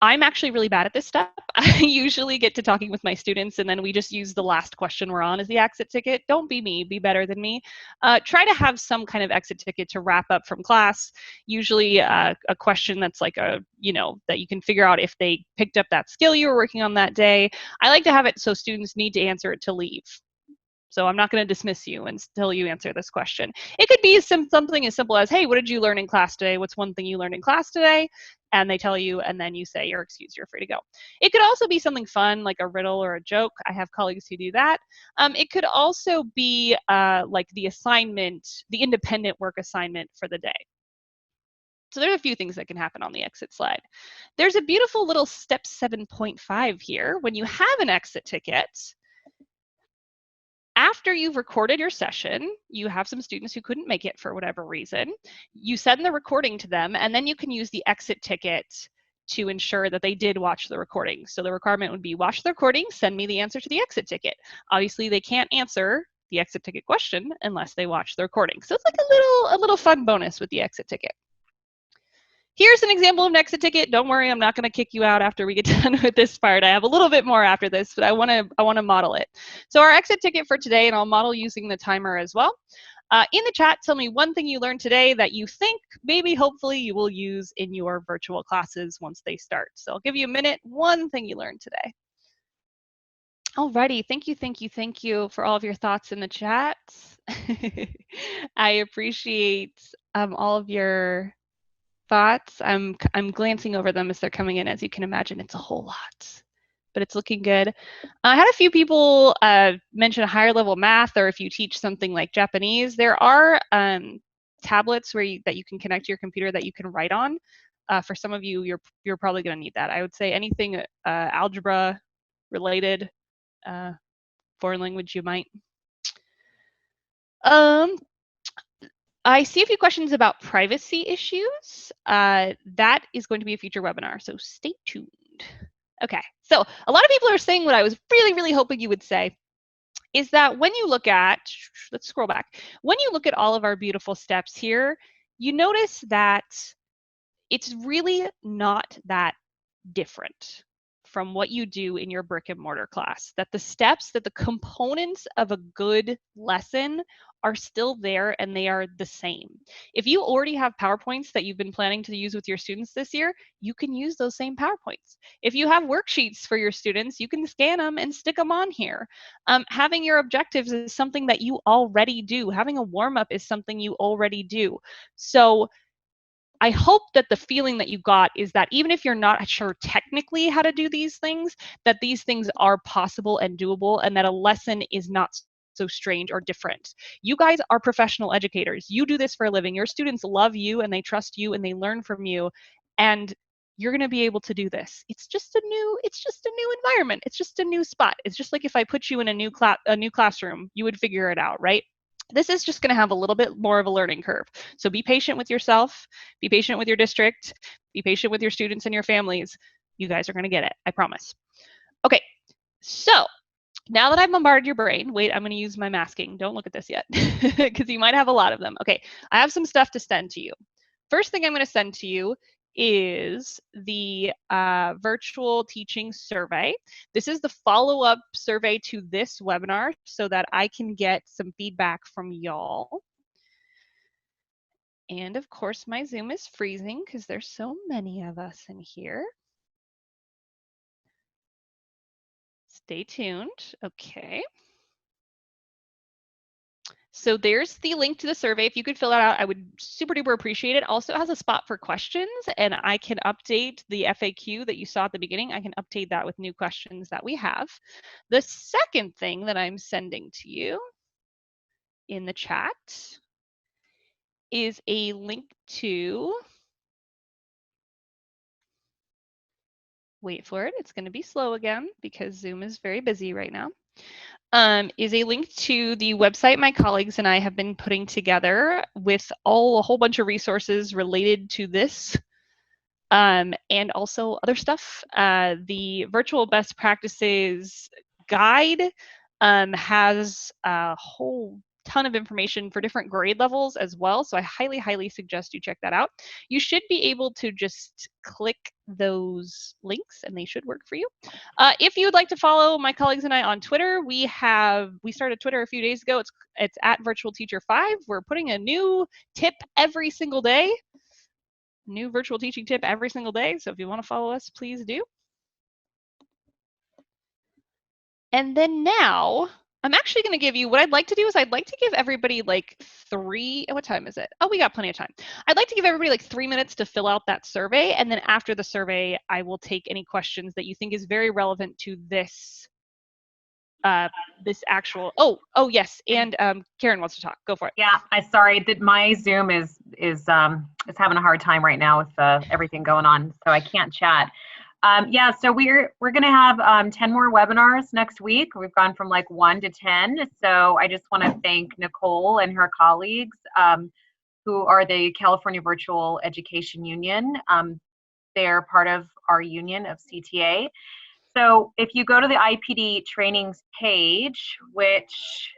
I'm actually really bad at this step. I usually get to talking with my students, and then we just use the last question we're on as the exit ticket. Don't be me, be better than me. Try to have some kind of exit ticket to wrap up from class. Usually a question that's like that you can figure out if they picked up that skill you were working on that day. I like to have it so students need to answer it to leave. So I'm not going to dismiss you until you answer this question. It could be something as simple as, hey, what did you learn in class today? What's one thing you learned in class today? And they tell you, and then you say, you're excused, you're free to go. It could also be something fun, like a riddle or a joke. I have colleagues who do that. It could also be like the assignment, the independent work assignment for the day. So there's a few things that can happen on the exit slide. There's a beautiful little step 7.5 here. When you have an exit ticket, after you've recorded your session, you have some students who couldn't make it for whatever reason, you send the recording to them, and then you can use the exit ticket to ensure that they did watch the recording. So the requirement would be watch the recording, send me the answer to the exit ticket. Obviously, they can't answer the exit ticket question unless they watch the recording. So it's like a little fun bonus with the exit ticket. Here's an example of an exit ticket. Don't worry, I'm not going to kick you out after we get done with this part. I have a little bit more after this, but I want to model it. So our exit ticket for today, and I'll model using the timer as well. In the chat, tell me one thing you learned today that you think, maybe, hopefully, you will use in your virtual classes once they start. So I'll give you a minute. One thing you learned today. Alrighty, thank you for all of your thoughts in the chat. I appreciate all of your thoughts. I'm glancing over them as they're coming in. As you can imagine, it's a whole lot, but it's looking good. I had a few people mention higher level math, or if you teach something like Japanese, there are tablets that you can connect to your computer that you can write on. For some of you, you're probably going to need that. I would say anything algebra related, foreign language, you might. I see a few questions about privacy issues. That is going to be a future webinar, so stay tuned. Okay, so a lot of people are saying what I was really hoping you would say, is that when you look at, let's scroll back, when you look at all of our beautiful steps here, you notice that it's really not that different from what you do in your brick and mortar class, that the steps, that the components of a good lesson are still there and they are the same. If you already have PowerPoints that you've been planning to use with your students this year, you can use those same PowerPoints. If you have worksheets for your students, you can scan them and stick them on here. Having your objectives is something that you already do. Having a warm-up is something you already do. So I hope that the feeling that you got is that even if you're not sure technically how to do these things, that these things are possible and doable, and that a lesson is not so strange or different. You guys are professional educators. You do this for a living. Your students love you and they trust you and they learn from you. And you're going to be able to do this. It's just a new environment. It's just a new spot. It's just like if I put you in a new classroom, you would figure it out, right? This is just going to have a little bit more of a learning curve. So be patient with yourself, be patient with your district, be patient with your students and your families. You guys are going to get it, I promise. Okay, so now that I've bombarded your brain, wait, I'm going to use my masking. Don't look at this yet, because you might have a lot of them. Okay, I have some stuff to send to you. First thing I'm going to send to you is the virtual teaching survey. This is the follow-up survey to this webinar so that I can get some feedback from y'all. And of course, my Zoom is freezing because there's so many of us in here. Stay tuned. Okay. So there's the link to the survey. If you could fill that out, I would super duper appreciate it. Also, it has a spot for questions, and I can update the FAQ that you saw at the beginning. I can update that with new questions that we have. The second thing that I'm sending to you in the chat is a link to, wait for it, it's going to be slow again because Zoom is very busy right now. Is a link to the website my colleagues and I have been putting together with a whole bunch of resources related to this, and also other stuff. The virtual best practices guide has a whole ton of information for different grade levels as well. So I highly, highly suggest you check that out. You should be able to just click those links and they should work for you. If you would like to follow my colleagues and I on Twitter, we started Twitter a few days ago. It's at Virtual Teacher 5. We're putting a new tip every single day. New virtual teaching tip every single day. So if you want to follow us, please do. And then now I'm actually going to give you, what I'd like to do is I'd like to give everybody like what time is it? Oh, we got plenty of time. I'd like to give everybody like 3 minutes to fill out that survey. And then after the survey, I will take any questions that you think is very relevant to this actual, oh yes, and Karen wants to talk. Go for it. Yeah, sorry that my Zoom is having a hard time right now with everything going on, so I can't chat. Yeah, so we're going to have 10 more webinars next week. We've gone from like 1 to 10. So I just want to thank Nicole and her colleagues who are the California Virtual Education Union. They're part of our union of CTA. So if you go to the IPD trainings page, which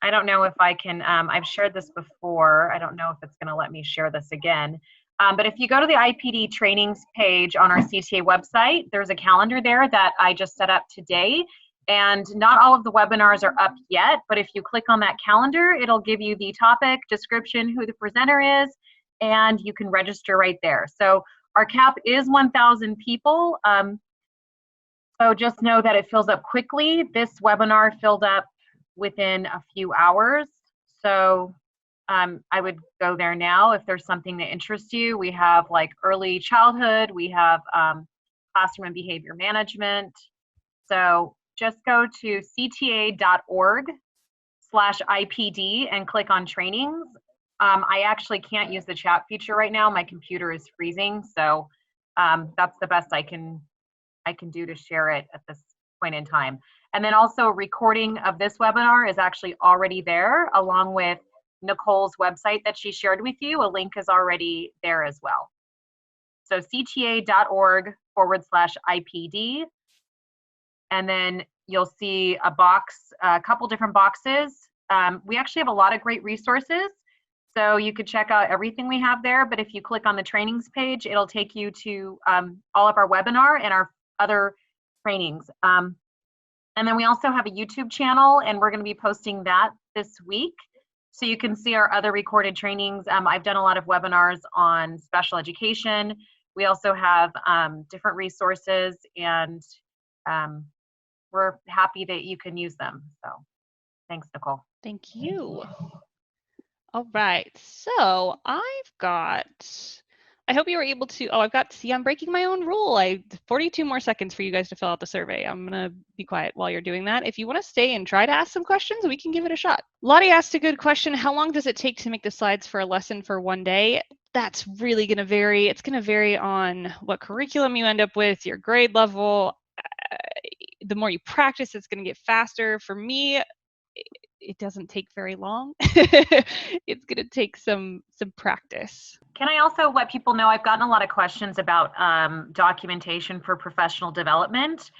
I don't know if I can, I've shared this before. I don't know if it's going to let me share this again. But if you go to the IPD trainings page on our CTA website, there's a calendar there that I just set up today. And not all of the webinars are up yet, but if you click on that calendar, it'll give you the topic, description, who the presenter is, and you can register right there. So our cap is 1,000 people. So just know that it fills up quickly. This webinar filled up within a few hours. So I would go there now if there's something that interests you. We have like early childhood, we have classroom and behavior management. So just go to cta.org/IPD and click on trainings. I actually can't use the chat feature right now. My computer is freezing. So that's the best I can do to share it at this point in time. And then also a recording of this webinar is actually already there, along with Nicole's website that she shared with you. A link is already there as well. So cta.org/IPD. And then you'll see a box, a couple different boxes. We actually have a lot of great resources. So you could check out everything we have there, but if you click on the trainings page, it'll take you to all of our webinar and our other trainings. And then we also have a YouTube channel, and we're going to be posting that this week. So you can see our other recorded trainings. I've done a lot of webinars on special education. We also have different resources, and we're happy that you can use them. So thanks, Nicole. Thank you. All right. So I hope you were able to, see, I'm breaking my own rule. 42 more seconds for you guys to fill out the survey. I'm going to be quiet while you're doing that. If you want to stay and try to ask some questions, we can give it a shot. Lottie asked a good question. How long does it take to make the slides for a lesson for one day? That's really going to vary. It's going to vary on what curriculum you end up with, your grade level. The more you practice, it's going to get faster. For me, it doesn't take very long. It's going to take some practice. Can I also let people know, I've gotten a lot of questions about documentation for professional development.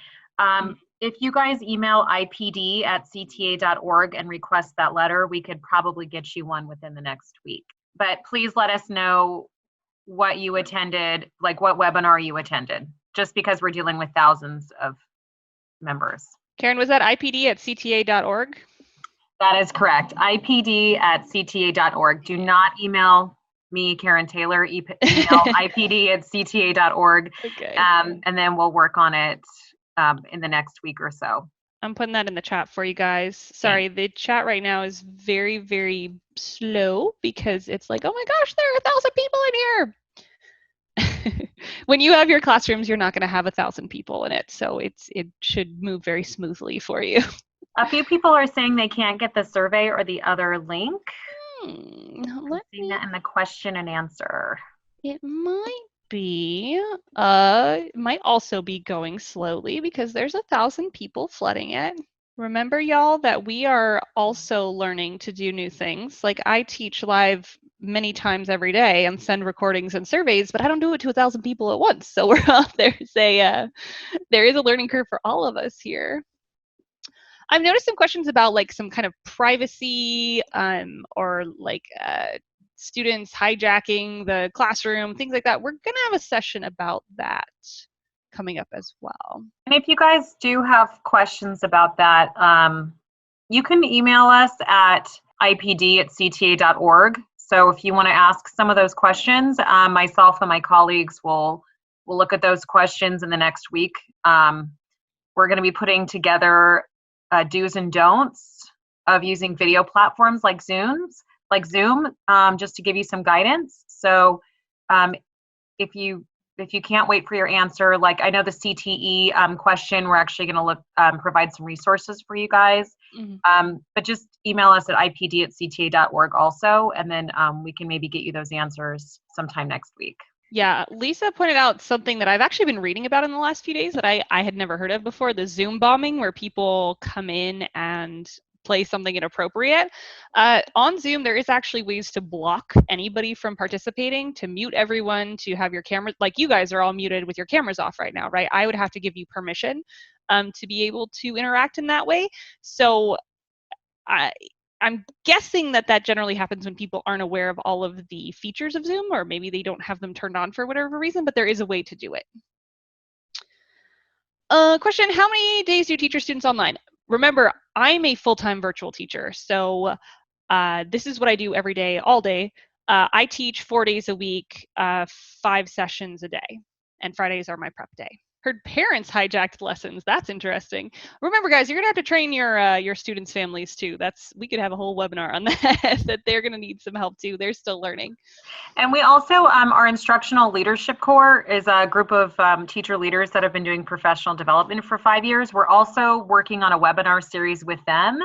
If you guys email ipd@cta.org and request that letter, we could probably get you one within the next week. But please let us know what you attended, like what webinar you attended, just because we're dealing with thousands of members. Karen, was that ipd@cta.org? That is correct. ipd@cta.org. Do not email me, Karen Taylor. Email ipd@cta.org. Okay. And then we'll work on it in the next week or so. I'm putting that in the chat for you guys. Sorry, the chat right now is very, very slow because it's like, oh my gosh, there are 1,000 people in here. When you have your classrooms, you're not going to have 1,000 people in it, so it should move very smoothly for you. A few people are saying they can't get the survey or the other link. Let's see that in the question and answer. It might be. It might also be going slowly because there's 1,000 people flooding it. Remember, y'all, that we are also learning to do new things. Like, I teach live many times every day and send recordings and surveys, but I don't do it to 1,000 people at once. So there is a learning curve for all of us here. I've noticed some questions about like some kind of privacy or like students hijacking the classroom, things like that. We're going to have a session about that coming up as well. And if you guys do have questions about that, you can email us at ipd@cta.org. So if you want to ask some of those questions, myself and my colleagues will look at those questions in the next week. We're going to be putting together do's and don'ts of using video platforms like Zoom, just to give you some guidance. So if you can't wait for your answer, like I know the CTE question, we're actually going to look provide some resources for you guys. But just email us at ipd@cta.org also, and then we can maybe get you those answers sometime next week. Yeah, Lisa pointed out something that I've actually been reading about in the last few days that I had never heard of before, the Zoom bombing, where people come in and play something inappropriate. On Zoom, there is actually ways to block anybody from participating, to mute everyone, to have your cameras, like you guys are all muted with your cameras off right now, right? I would have to give you permission to be able to interact in that way. So I'm guessing that generally happens when people aren't aware of all of the features of Zoom, or maybe they don't have them turned on for whatever reason, but there is a way to do it. Question, how many days do you teach your students online? Remember, I'm a full-time virtual teacher, so this is what I do every day, all day. I teach 4 days a week, 5 sessions a day, and Fridays are my prep day. Heard parents hijacked lessons. That's interesting. Remember, guys, you're gonna have to train your students' families too. We could have a whole webinar on that. That they're gonna need some help too. They're still learning. And we also, our Instructional Leadership Corps is a group of teacher leaders that have been doing professional development for 5 years. We're also working on a webinar series with them.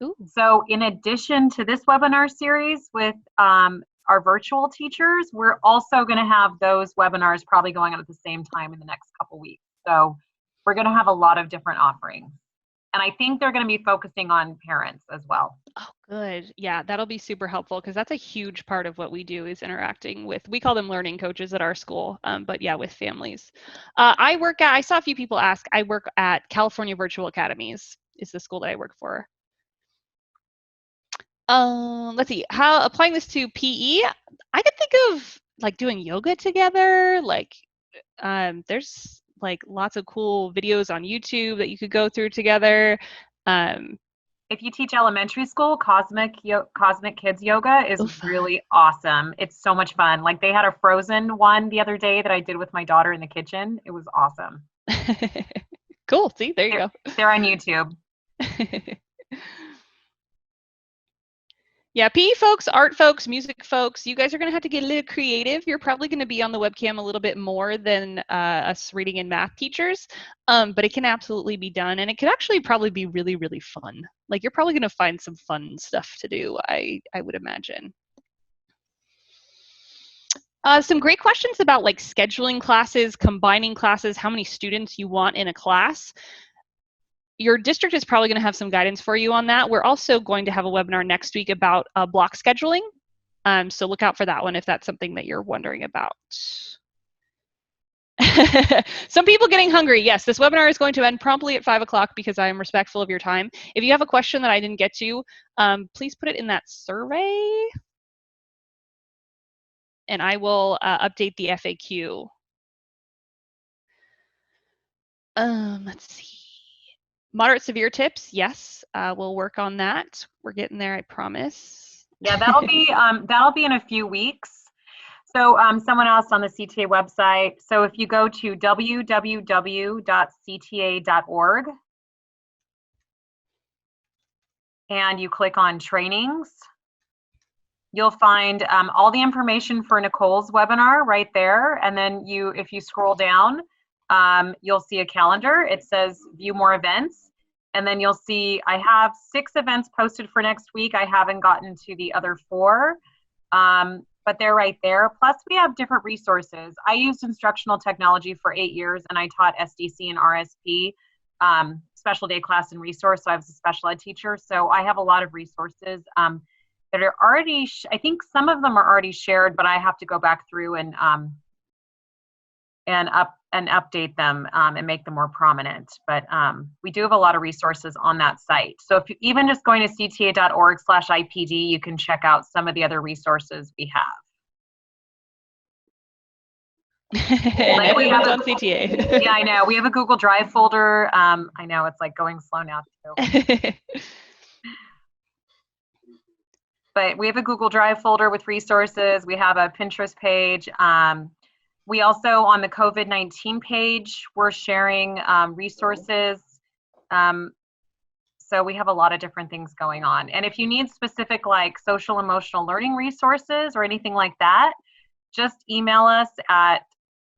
Ooh. So in addition to this webinar series with our virtual teachers, we're also going to have those webinars probably going on at the same time in the next couple weeks. So we're going to have a lot of different offerings. And I think they're going to be focusing on parents as well. Oh, good. Yeah, that'll be super helpful because that's a huge part of what we do is interacting with, we call them learning coaches at our school, but yeah, with families. I saw a few people ask, I work at California Virtual Academies is the school that I work for. Let's see, how applying this to PE, I could think of like doing yoga together. Like there's like lots of cool videos on YouTube that you could go through together. If you teach elementary school, Cosmic Kids Yoga is really awesome. It's so much fun. Like they had a Frozen one the other day that I did with my daughter in the kitchen. It was awesome. Cool. See, there you go. They're on YouTube. Yeah, PE folks, art folks, music folks, you guys are going to have to get a little creative. You're probably going to be on the webcam a little bit more than us reading and math teachers, but it can absolutely be done, and it could actually probably be really, really fun. Like, you're probably going to find some fun stuff to do, I would imagine. Some great questions about like scheduling classes, combining classes, how many students you want in a class. Your district is probably going to have some guidance for you on that. We're also going to have a webinar next week about block scheduling. So look out for that one if that's something that you're wondering about. Some people getting hungry. Yes, this webinar is going to end promptly at 5 o'clock because I am respectful of your time. If you have a question that I didn't get to, please put it in that survey. And I will update the FAQ. Let's see. Moderate severe tips, yes, we'll work on that. We're getting there, I promise. Yeah, that'll be in a few weeks. So someone asked on the CTA website. So if you go to www.cta.org and you click on trainings, you'll find all the information for Nicole's webinar right there. And then if you scroll down, you'll see a calendar. It says view more events. And then you'll see I have 6 events posted for next week. I haven't gotten to the other 4, but they're right there. Plus we have different resources. I used instructional technology for 8 years and I taught SDC and RSP, special day class and resource. So I was a special ed teacher. So I have a lot of resources that are already, I think some of them are already shared, but I have to go back through and update them and make them more prominent. But we do have a lot of resources on that site. So if you even just going to cta.org/IPD, you can check out some of the other resources we have. And everyone's on CTA. Yeah, I know. We have a Google Drive folder. I know it's like going slow now too. But we have a Google Drive folder with resources. We have a Pinterest page. We also, on the COVID-19 page, we're sharing resources. So we have a lot of different things going on. And if you need specific like social emotional learning resources or anything like that, just email us at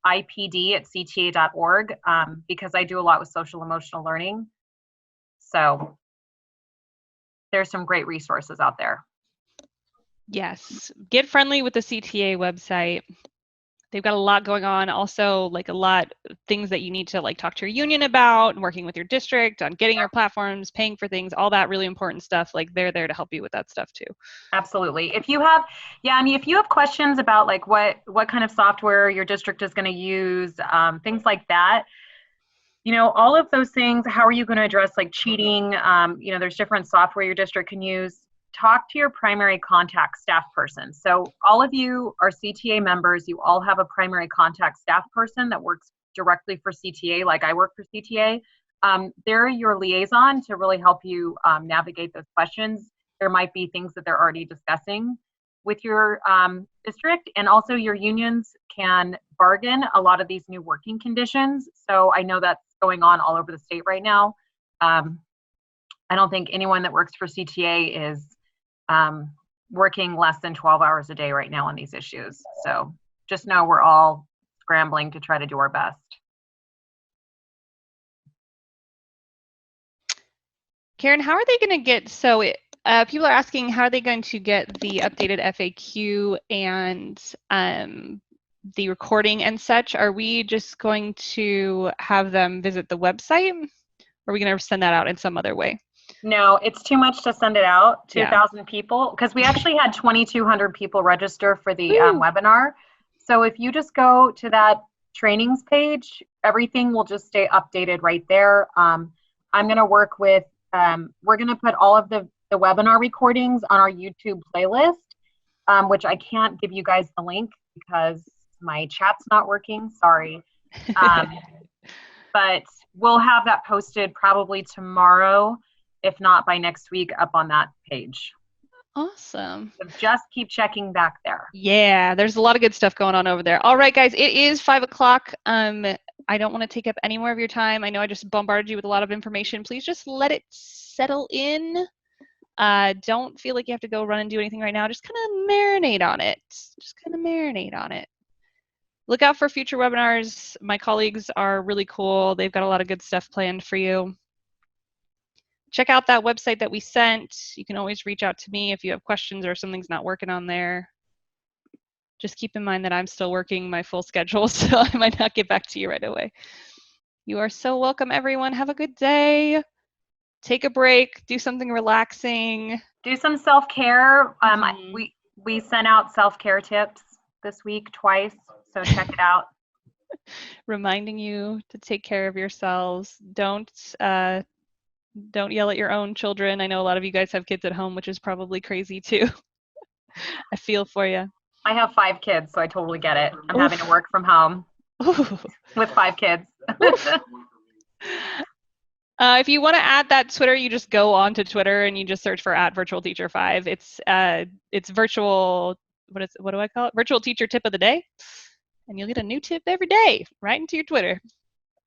ipd@cta.org because I do a lot with social emotional learning. So there's some great resources out there. Yes, get friendly with the CTA website. They've got a lot going on. Also, like a lot of things that you need to like talk to your union about, and working with your district on getting your platforms, paying for things, all that really important stuff. Like they're there to help you with that stuff too. Absolutely. If you have, if you have questions about like what kind of software your district is going to use, things like that, all of those things, how are you going to address like cheating? There's different software your district can use. Talk to your primary contact staff person. So all of you are CTA members. You all have a primary contact staff person that works directly for CTA, like I work for CTA. They're your liaison to really help you navigate those questions. There might be things that they're already discussing with your district, and also your unions can bargain a lot of these new working conditions. So I know that's going on all over the state right now. I don't think anyone that works for CTA is working less than 12 hours a day right now on these issues. So just know we're all scrambling to try to do our best. Karen, how are they going to get, people are asking how are they going to get the updated FAQ and the recording and such? Are we just going to have them visit the website? Or are we going to send that out in some other way? No, it's too much to send it out to 1,000 people because we actually had 2,200 people register for the webinar. So if you just go to that trainings page, everything will just stay updated right there. I'm going to work with, we're going to put all of the webinar recordings on our YouTube playlist, which I can't give you guys the link because my chat's not working, sorry. But we'll have that posted probably tomorrow, if not by next week, up on that page. Awesome. So just keep checking back there. Yeah, there's a lot of good stuff going on over there. All right, guys, it is 5 o'clock. I don't want to take up any more of your time. I know I just bombarded you with a lot of information. Please just let it settle in. Don't feel like you have to go run and do anything right now. Just kind of marinate on it. Just kind of marinate on it. Look out for future webinars. My colleagues are really cool. They've got a lot of good stuff planned for you. Check out that website that we sent. You can always reach out to me if you have questions or something's not working on there. Just keep in mind that I'm still working my full schedule, so I might not get back to you right away. You are so welcome, everyone. Have a good day. Take a break. Do something relaxing. Do some self-care. We sent out self-care tips this week twice, so check it out. Reminding you to take care of yourselves. Don't yell at your own children. I know a lot of you guys have kids at home, which is probably crazy too. I feel for you. I have 5 kids, so I totally get it. I'm having to work from home with 5 kids. If you want to add that Twitter, you just go on to Twitter and you just search for @virtualteacher5. It's virtual. What do I call it? Virtual teacher tip of the day, and you'll get a new tip every day right into your Twitter.